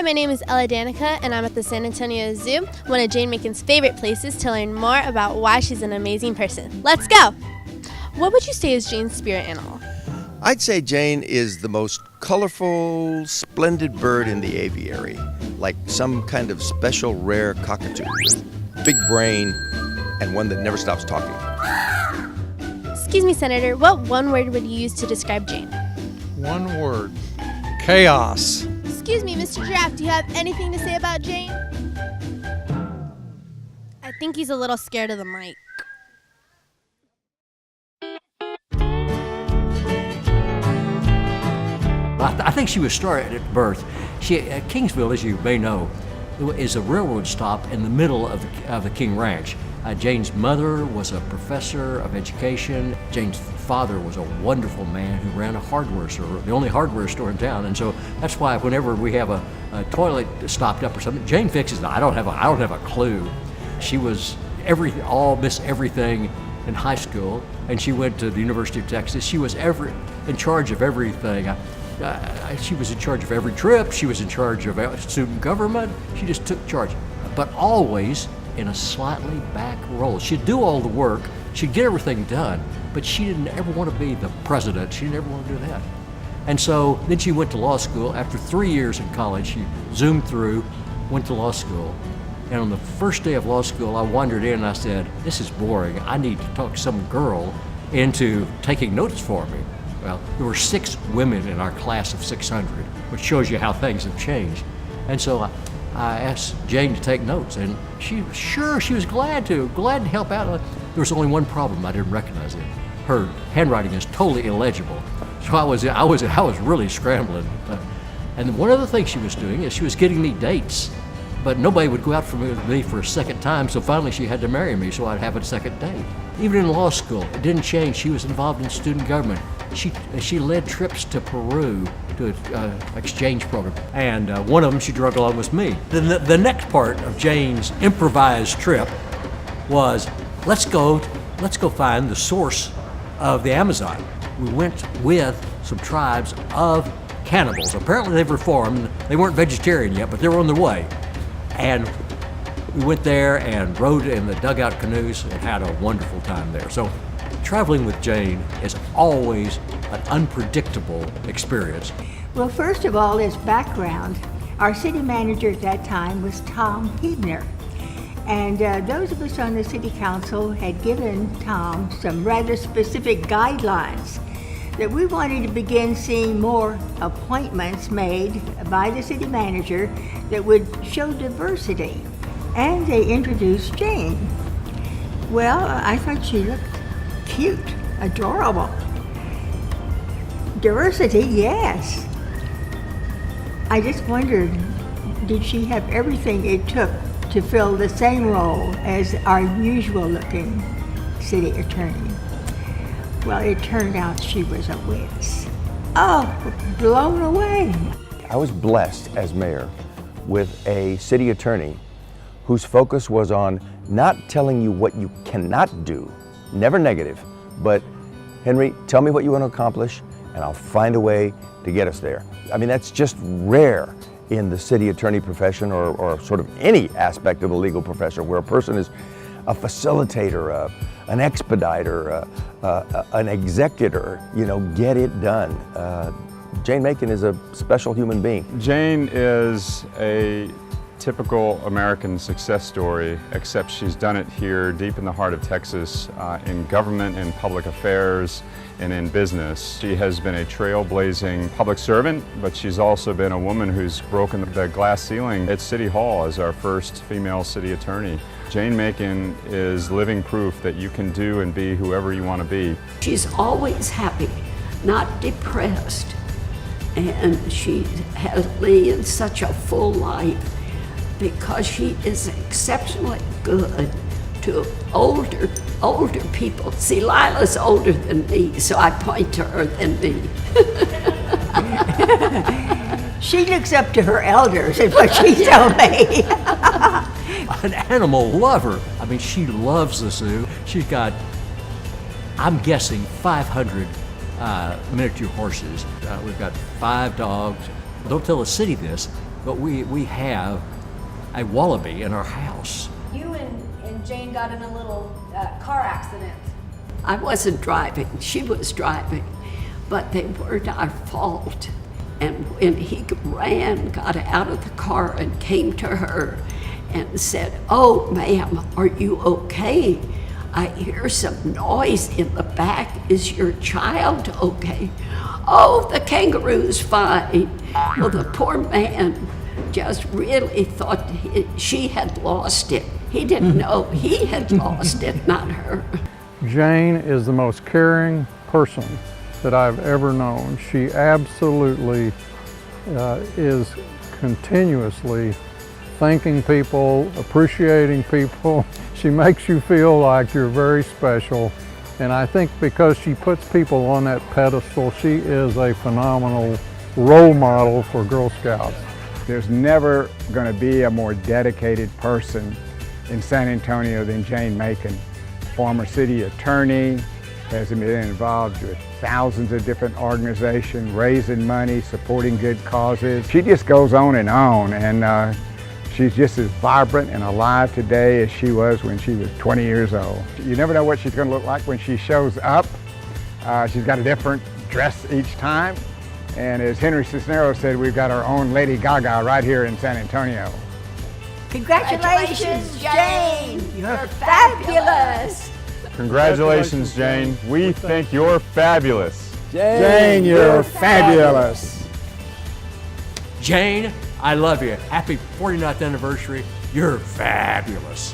my name is Ella Danica, and I'm at the San Antonio Zoo, one of Jane Macon's favorite places to learn more about why she's an amazing person. Let's go! What would you say is Jane's spirit animal? I'd say Jane is the most colorful, splendid bird in the aviary, like some kind of special rare cockatoo with big brain and one that never stops talking. Excuse me, Senator, what one word would you use to describe Jane? One word. Chaos. Excuse me, Mr. Giraffe, do you have anything to say about Jane? I think he's a little scared of the mic. I think she was started at birth. Kingsville, as you may know, is a railroad stop in the middle of the King Ranch. Jane's mother was a professor of education. Jane's father was a wonderful man who ran a hardware store, the only hardware store in town. And so that's why whenever we have a toilet stopped up or something, Jane fixes it. I don't have a clue. She was Miss Everything in high school, and she went to the University of Texas. She was in charge of everything. She was in charge of every trip. She was in charge of student government. She just took charge, but always in a slightly back role. She'd do all the work. She'd get everything done, but she didn't ever want to be the president. She didn't ever want to do that. And so then she went to law school. After 3 years in college, she zoomed through, went to law school. And on the first day of law school, I wandered in and I said, this is boring. I need to talk some girl into taking notes for me. Well, there were 6 women in our class of 600, which shows you how things have changed. And so I asked Jane to take notes, and she was glad to help out. There was only one problem: I didn't recognize it. Her handwriting is totally illegible, so I was really scrambling. And one other thing she was doing is she was getting me dates, but nobody would go out with me for a second time. So finally, she had to marry me, so I'd have a second date. Even in law school, it didn't change. She was involved in student government. She led trips to Peru to an exchange program, and one of them she drug along with me. The next part of Jane's improvised trip was, let's go find the source of the Amazon. We went with some tribes of cannibals. Apparently they've reformed. They weren't vegetarian yet, but they were on their way. And we went there and rode in the dugout canoes and had a wonderful time there. So traveling with Jane is always an unpredictable experience. Well, first of all, as background, our city manager at that time was Tom Hebner. And those of us on the city council had given Tom some rather specific guidelines that we wanted to begin seeing more appointments made by the city manager that would show diversity. And they introduced Jane. Well, I thought she looked cute, adorable. Diversity, yes. I just wondered, did she have everything it took to fill the same role as our usual looking city attorney? Well, it turned out she was a whiz. Oh, blown away. I was blessed as mayor with a city attorney whose focus was on not telling you what you cannot do, never negative, but Henry, tell me what you want to accomplish and I'll find a way to get us there. I mean, that's just rare in the city attorney profession or sort of any aspect of the legal profession where a person is a facilitator, an expediter, an executor, get it done. Jane Macon is a special human being. Jane is a typical American success story, except she's done it here deep in the heart of Texas, in government, in public affairs, and in business. She has been a trailblazing public servant, but she's also been a woman who's broken the glass ceiling at City Hall as our first female city attorney. Jane Macon is living proof that you can do and be whoever you want to be. She's always happy, not depressed, and she has led such a full life because she is exceptionally good to older people. See, Lila's older than me, so I point to her than me. She looks up to her elders, is what she told me. An animal lover. I mean, she loves the zoo. She's got, I'm guessing, 500 miniature horses. We've got 5 dogs. Don't tell the city this, but we have a wallaby in our house. You and Jane got in a little car accident. I wasn't driving, she was driving, but they weren't our fault. And when he got out of the car and came to her and said, "Oh, ma'am, are you okay? I hear some noise in the back. Is your child okay?" "Oh, the kangaroo's fine." Well, the poor man just really thought she had lost it. He didn't know he had lost it, not her. Jane is the most caring person that I've ever known. She absolutely is continuously thanking people, appreciating people. She makes you feel like you're very special. And I think because she puts people on that pedestal, she is a phenomenal role model for Girl Scouts. There's never going to be a more dedicated person in San Antonio than Jane Macon. Former city attorney, has been involved with thousands of different organizations, raising money, supporting good causes. She just goes on, and she's just as vibrant and alive today as she was when she was 20 years old. You never know what she's going to look like when she shows up. She's got a different dress each time. And as Henry Cisneros said, we've got our own Lady Gaga right here in San Antonio. Congratulations, Jane! You're fabulous! Congratulations, Jane. We think you're fabulous. Jane, you're fabulous. Jane, I love you. Happy 49th anniversary. You're fabulous.